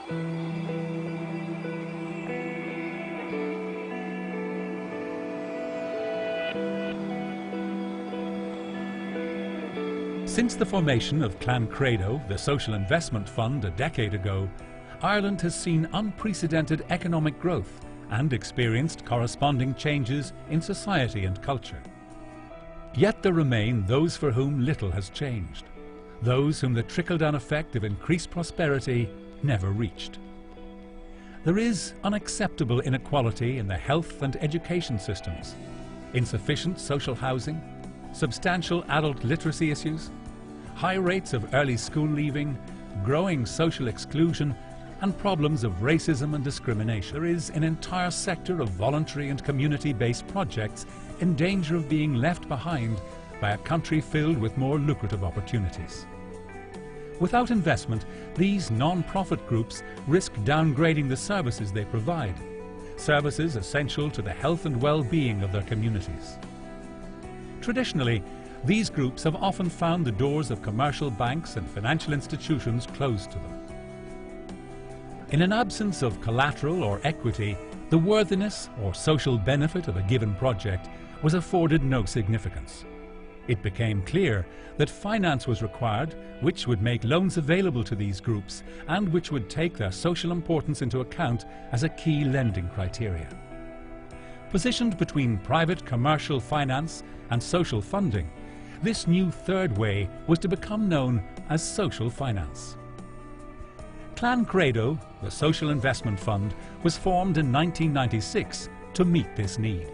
Since the formation of Clann Credo, the social investment fund, a decade ago, Ireland has seen unprecedented economic growth and experienced corresponding changes in society and culture. Yet there remain those for whom little has changed, those whom the trickle-down effect of increased prosperity never reached. There is unacceptable inequality in the health and education systems, insufficient social housing, substantial adult literacy issues, high rates of early school leaving, growing social exclusion, and problems of racism and discrimination. There is an entire sector of voluntary and community-based projects in danger of being left behind by a country filled with more lucrative opportunities. Without investment, these non-profit groups risk downgrading the services they provide, services essential to the health and well-being of their communities. Traditionally, these groups have often found the doors of commercial banks and financial institutions closed to them. In an absence of collateral or equity, the worthiness or social benefit of a given project was afforded no significance. It became clear that finance was required, which would make loans available to these groups and which would take their social importance into account as a key lending criteria. Positioned between private commercial finance and social funding, this new third way was to become known as social finance. Clann Credo, the social investment fund, was formed in 1996 to meet this need.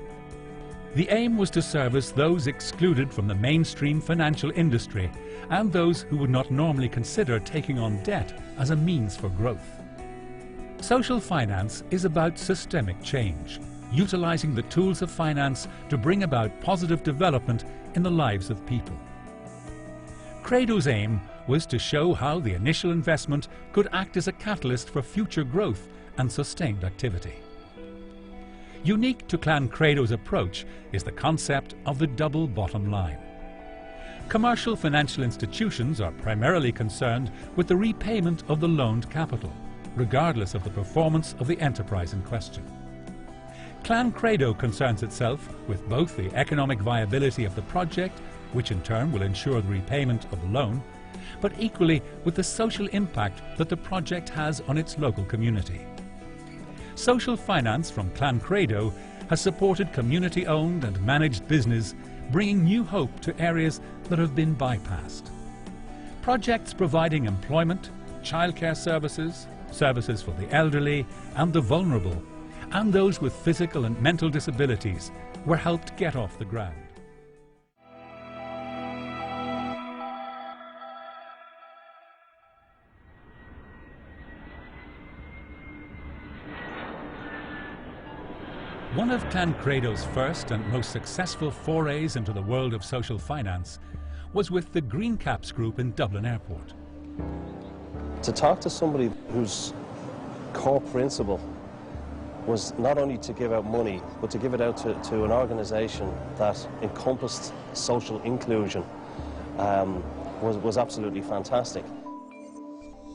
The aim was to service those excluded from the mainstream financial industry and those who would not normally consider taking on debt as a means for growth. Social finance is about systemic change, utilizing the tools of finance to bring about positive development in the lives of people. Credo's aim was to show how the initial investment could act as a catalyst for future growth and sustained activity. Unique to Clann Credo's approach is the concept of the double bottom line. Commercial financial institutions are primarily concerned with the repayment of the loaned capital, regardless of the performance of the enterprise in question. Clann Credo concerns itself with both the economic viability of the project, which in turn will ensure the repayment of the loan, but equally with the social impact that the project has on its local community. Social finance from Clann Credo has supported community-owned and managed business, bringing new hope to areas that have been bypassed. Projects providing employment, childcare services, services for the elderly and the vulnerable, and those with physical and mental disabilities were helped get off the ground. One of Clann Credo's first and most successful forays into the world of social finance was with the Green Caps group in Dublin Airport. To talk to somebody whose core principle was not only to give out money, but to give it out to an organisation that encompassed social inclusion was absolutely fantastic.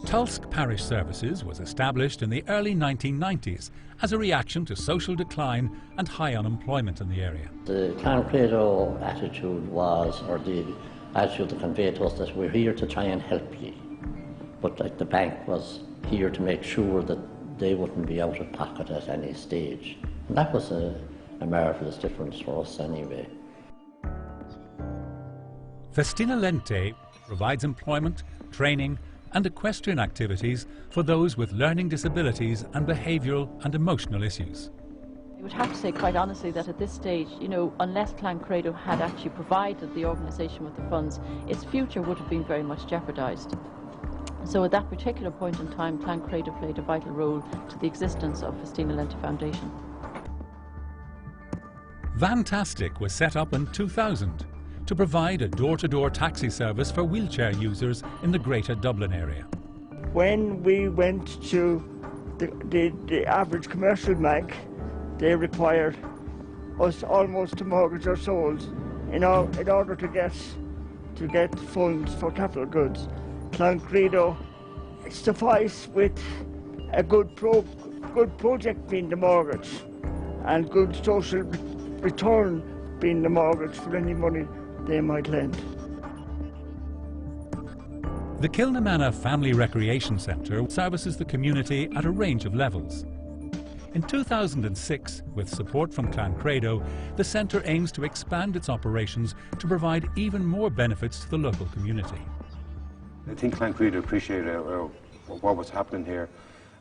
Tulsk Parish Services was established in the early 1990s as a reaction to social decline and high unemployment in the area. The Clann Credo attitude was, or the attitude that conveyed to us, that we're here to try and help you. But like the bank was here to make sure that they wouldn't be out of pocket at any stage. And that was a marvellous difference for us anyway. Festina Lente provides employment, training and equestrian activities for those with learning disabilities and behavioural and emotional issues. I would have to say quite honestly that at this stage, unless Clann Credo had actually provided the organisation with the funds, its future would have been very much jeopardised. So at that particular point in time, Clann Credo played a vital role to the existence of Festina Lente Foundation. Vantastic was set up in 2000 to provide a door-to-door taxi service for wheelchair users in the Greater Dublin area. When we went to the average commercial bank, they required us almost to mortgage our souls in order to get funds for capital goods. Clann Credo sufficed with a good project being the mortgage and good social return being the mortgage for any money they might lend. The Kilnamanagh Family Recreation Centre services the community at a range of levels. In 2006, with support from Clann Credo, the centre aims to expand its operations to provide even more benefits to the local community. I think Clann Credo appreciated what was happening here,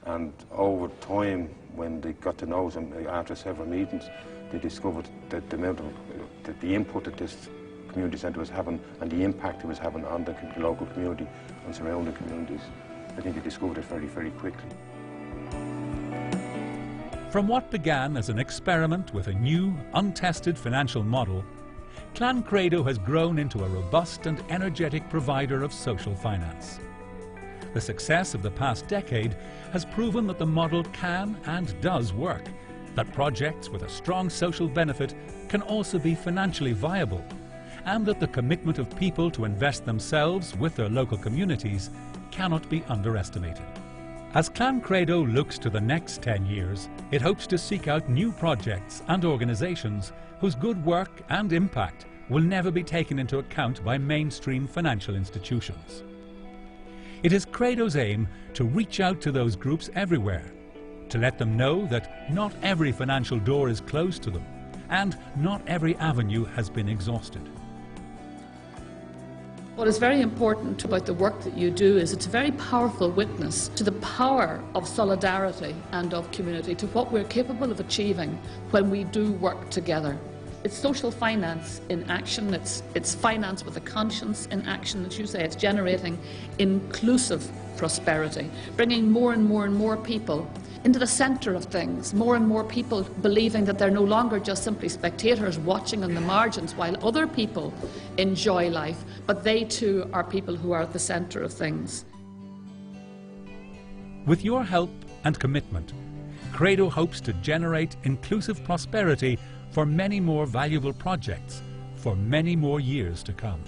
and over time, when they got to know us after several meetings, they discovered that the amount of the input that this community centre was having and the impact it was having on the local community and surrounding communities. I think they discovered it very, very quickly. From what began as an experiment with a new, untested financial model, Clann Credo has grown into a robust and energetic provider of social finance. The success of the past decade has proven that the model can and does work, that projects with a strong social benefit can also be financially viable, and that the commitment of people to invest themselves with their local communities cannot be underestimated. As Clann Credo looks to the next 10 years, it hopes to seek out new projects and organisations whose good work and impact will never be taken into account by mainstream financial institutions. It is Credo's aim to reach out to those groups everywhere, to let them know that not every financial door is closed to them, and not every avenue has been exhausted. What is very important about the work that you do is it's a very powerful witness to the power of solidarity and of community, to what we're capable of achieving when we do work together. It's social finance in action, it's finance with a conscience in action. As you say, it's generating inclusive prosperity, bringing more and more and more people into the centre of things, more and more people believing that they're no longer just simply spectators watching on the margins while other people enjoy life, but they too are people who are at the centre of things. With your help and commitment, Credo hopes to generate inclusive prosperity for many more valuable projects for many more years to come.